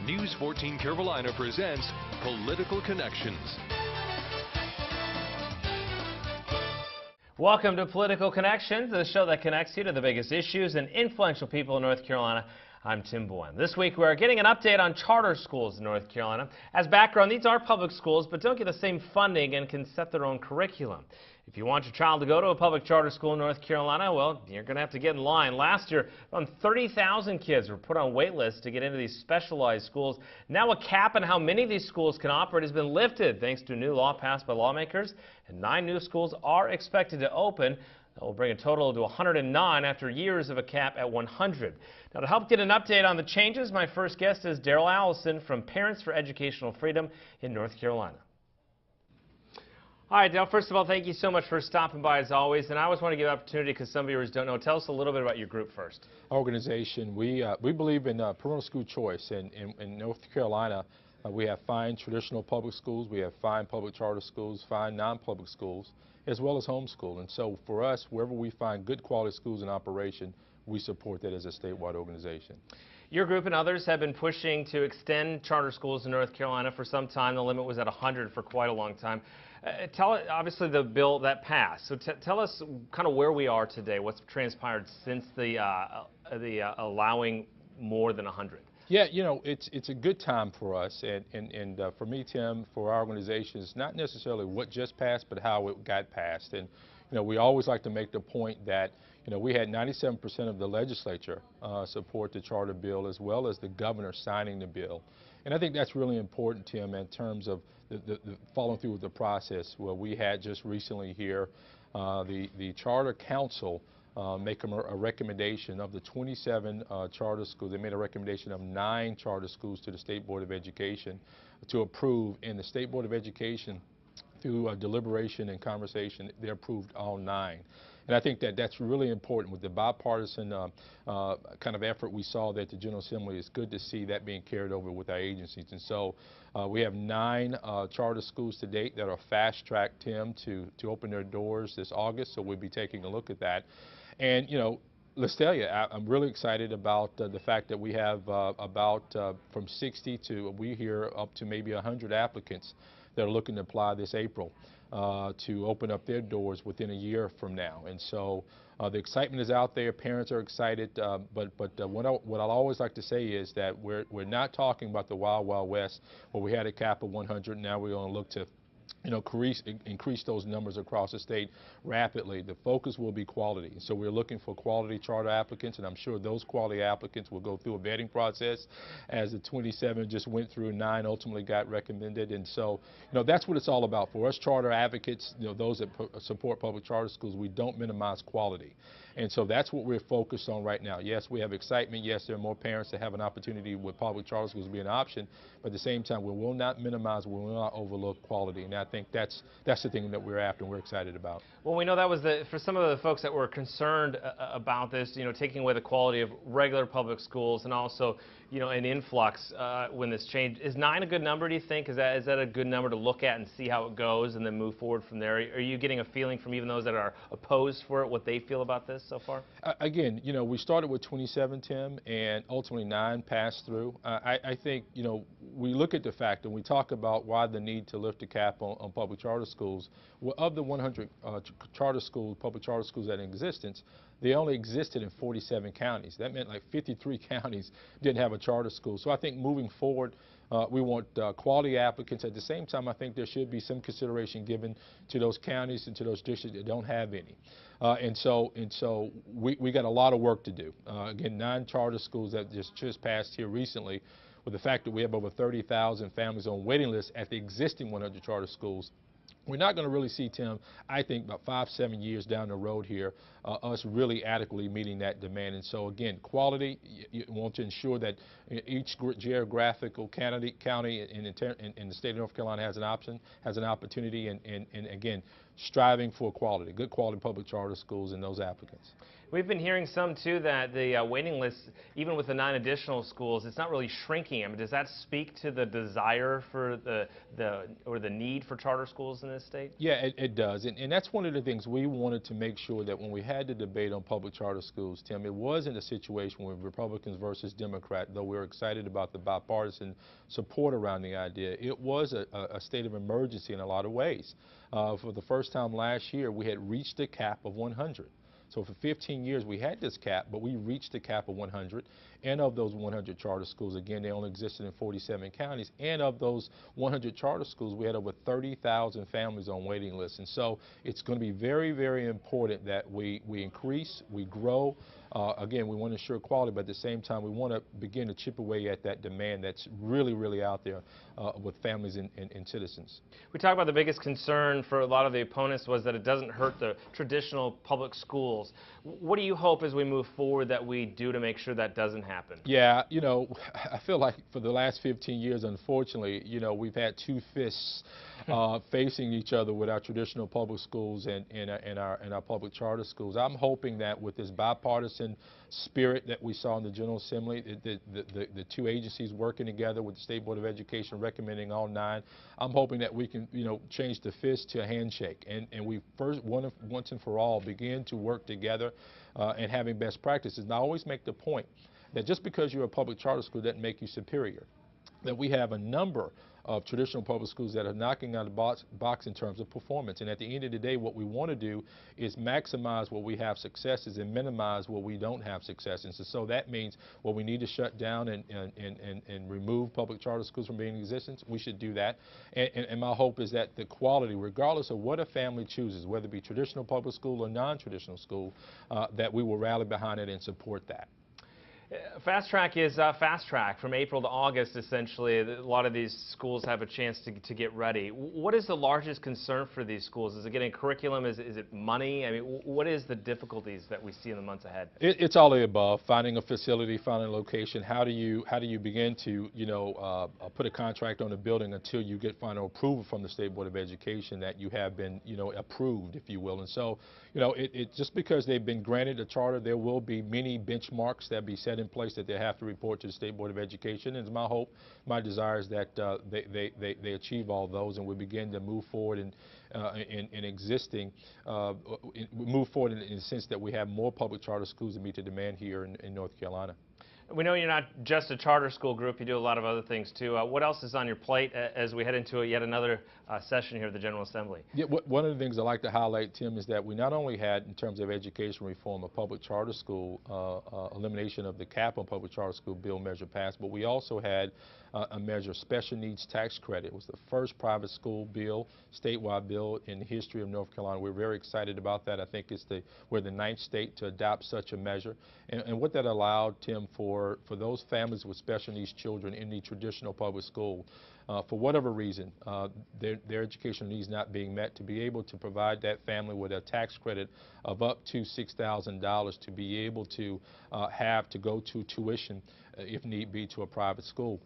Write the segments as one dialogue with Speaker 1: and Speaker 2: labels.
Speaker 1: News 14 Carolina presents Political Connections.
Speaker 2: Welcome to Political Connections, the show that connects you to the biggest issues and influential people in North Carolina. I'm Tim Bowen. This week we're getting an update on charter schools in North Carolina. As background, these are public schools but don't get the same funding and can set their own curriculum. If you want your child to go to a public charter school in North Carolina, well, you're going to have to get in line. Last year, around 30,000 kids were put on wait lists to get into these specialized schools. Now a cap on how many of these schools can operate has been lifted thanks to a new law passed by lawmakers, and 9 new schools are expected to open. That will bring a total to 109 after years of a cap at 100. Now, to help get an update on the changes, my first guest is Daryl Allison from Parents for Educational Freedom in North Carolina. All right, Dale, first of all, thank you so much for stopping by as always. And I always want to give an opportunity because some viewers don't know. Tell us a little bit about your group first.
Speaker 3: Our organization, we believe in parental school choice. In North Carolina, we have fine traditional public schools, we have fine public charter schools, fine non-public schools, as well as homeschool. And so for us, wherever we find good quality schools in operation, we support that as a statewide organization.
Speaker 2: Your group and others have been pushing to extend charter schools in North Carolina for some time. The limit was at 100 for quite a long time. Obviously the bill that passed, so tell us kind of where we are today, what's transpired since the allowing more than 100.
Speaker 3: Yeah, you know, it's a good time for us, and for me, Tim, for our organization, it's not necessarily what just passed, but how it got passed. And you know, we always like to make the point that, you know, we had 97% of the legislature support the charter bill, as well as the governor signing the bill. And I think that's really important, Tim, in terms of the following through with the process. Well, we had just recently here the Charter Council make a recommendation of the 27 charter schools. They made a recommendation of 9 charter schools to the State Board of Education to approve, and the State Board of Education, through deliberation and conversation, they approved all 9. And I think that that's really important with the bipartisan kind of effort we saw there at the General Assembly. It's good to see that being carried over with our agencies. And so we have 9 charter schools to date that are fast-tracked, Tim, to open their doors this August. So we'll be taking a look at that. And, you know, let's tell you, I'm really excited about the fact that we have from 60 to, we hear, up to maybe 100 applicants that are looking to apply this April to open up their doors within a year from now. And so the excitement is out there. Parents are excited. But what I'll always like to say is that we're not talking about the Wild Wild West where we had a cap of 100. Now we're going to look to, you know, increase those numbers across the state rapidly. The focus will be quality. So we're looking for quality charter applicants, and I'm sure those quality applicants will go through a vetting process, as the 27 just went through, 9 ultimately got recommended. And so, you know, that's what it's all about. For us charter advocates, you know, those that support public charter schools, we don't minimize quality. And so that's what we're focused on right now. Yes, we have excitement. Yes, there are more parents that have an opportunity with public charter schools to be an option. But at the same time, we will not minimize, we will not overlook quality. And I think that's the thing that we're after and we're excited about.
Speaker 2: Well, we know that was for some of the folks that were concerned about this, you know, taking away the quality of regular public schools and also, you know, an influx when this changed. Is 9 a good number, do you think? Is that a good number to look at and see how it goes and then move forward from there? Are you getting a feeling from even those that are opposed for it, what they feel about this so far?
Speaker 3: Again, you know, we started with 27, Tim, and ultimately 9 passed through. I think, you know, we look at the fact and we talk about why the need to lift the cap on public charter schools. Well, of the 100 charter schools, public charter schools that are in existence, they only existed in 47 counties. That meant like 53 counties didn't have a charter school. So I think moving forward, we want quality applicants. At the same time, I think there should be some consideration given to those counties and to those districts that don't have any. And so we got a lot of work to do. Again, 9 charter schools that just passed here recently, with the fact that we have over 30,000 families on waiting lists at the existing 100 charter schools. We're not going to really see, Tim, I think about 5-7 years down the road here, us really adequately meeting that demand. And so again, quality, you want to ensure that each geographical county in the state of North Carolina has an opportunity, and again, striving for quality, good quality public charter schools and those applicants.
Speaker 2: We've been hearing some, too, that the waiting list, even with the 9 additional schools, it's not really shrinking. I mean, does that speak to the desire for the need for charter schools in this state?
Speaker 3: Yeah, it does. And that's one of the things we wanted to make sure that when we had the debate on public charter schools, Tim, it wasn't a situation with Republicans versus Democrat, though we were excited about the bipartisan support around the idea. It was a state of emergency in a lot of ways. For the first time last year, we had reached a cap of 100. So for 15 years we had this cap, but we reached the cap of 100. And of those 100 charter schools, again, they only existed in 47 counties. And of those 100 charter schools, we had over 30,000 families on waiting lists. And so it's going to be very, very important that we increase, we grow. Again, we want to ensure quality, but at the same time, we want to begin to chip away at that demand that's really, really out there with families and citizens.
Speaker 2: We talk about the biggest concern for a lot of the opponents was that it doesn't hurt the traditional public schools. What do you hope as we move forward that we do to make sure that doesn't happen?
Speaker 3: Yeah, you know, I feel like for the last 15 years, unfortunately, you know, we've had two fists facing each other with our traditional public schools and our public charter schools. I'm hoping that with this bipartisan spirit that we saw in the General Assembly, the two agencies working together with the State Board of Education recommending all 9, I'm hoping that we can, you know, change the fist to a handshake and we first once and for all begin to work together and having best practices. And I always make the point that just because you're a public charter school doesn't make you superior, that we have a number of traditional public schools that are knocking out the box in terms of performance. And at the end of the day, what we want to do is maximize where we have successes and minimize where we don't have successes. And so that means, well, we need to shut down and remove public charter schools from being in existence. We should do that. And my hope is that the quality, regardless of what a family chooses, whether it be traditional public school or non-traditional school, that we will rally behind it and support that.
Speaker 2: Fast Track is fast track from April to August, essentially. A lot of these schools have a chance to get ready. What is the largest concern for these schools? Is it getting curriculum? Is it money? I mean, what is the difficulties that we see in the months ahead?
Speaker 3: It's all of the above. Finding a facility, finding a location. How do you begin to, you know, put a contract on a building until you get final approval from the State Board of Education that you have been, you know, approved, if you will. And so, you know, just because they've been granted a charter, there will be many benchmarks that be set in place that they have to report to the State Board of Education. And it's my hope, my desire is that they achieve all those and we begin to move forward in move forward in the sense that we have more public charter schools to meet the demand here in North Carolina.
Speaker 2: We know you're not just a charter school group, you do a lot of other things too. What else is on your plate as we head into yet another session here at the General Assembly? Yeah,
Speaker 3: one of the things I like to highlight, Tim, is that we not only had, in terms of education reform, a public charter school, elimination of the cap on public charter school bill measure passed, but we also had a measure, special needs tax credit. It was the first private school bill, statewide bill in the history of North Carolina. We're very excited about that. I think we're the 9th state to adopt such a measure. And what that allowed, Tim, for those families with special needs children in the traditional public school, for whatever reason, their educational needs not being met, to be able to provide that family with a tax credit of up to $6,000 to be able to have to go to tuition, if need be, to a private school.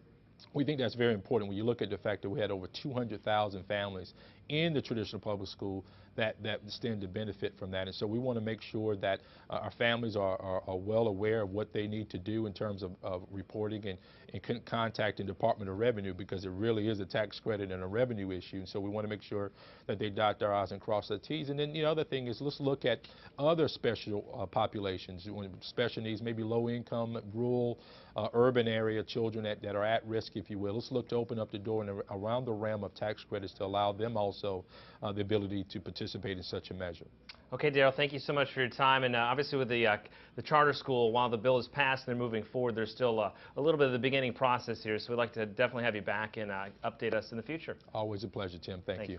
Speaker 3: We think that's very important when you look at the fact that we had over 200,000 families in the traditional public school that stand to benefit from that. And so we want to make sure that our families are well aware of what they need to do in terms of reporting and contacting Department of Revenue, because it really is a tax credit and a revenue issue. And so we want to make sure that they dot their I's and cross their T's. And then the other thing is, let's look at other special populations, special needs, maybe low income, rural, urban area children that are at risk, if you will. Let's look to open up the door and around the realm of tax credits to allow them also the ability to participate in such a measure.
Speaker 2: Okay, Darrell, thank you so much for your time. And obviously with the charter school, while the bill is passed and they're moving forward, there's still a little bit of the beginning process here. So we'd like to definitely have you back and update us in the future.
Speaker 3: Always a pleasure, Tim. Thank you.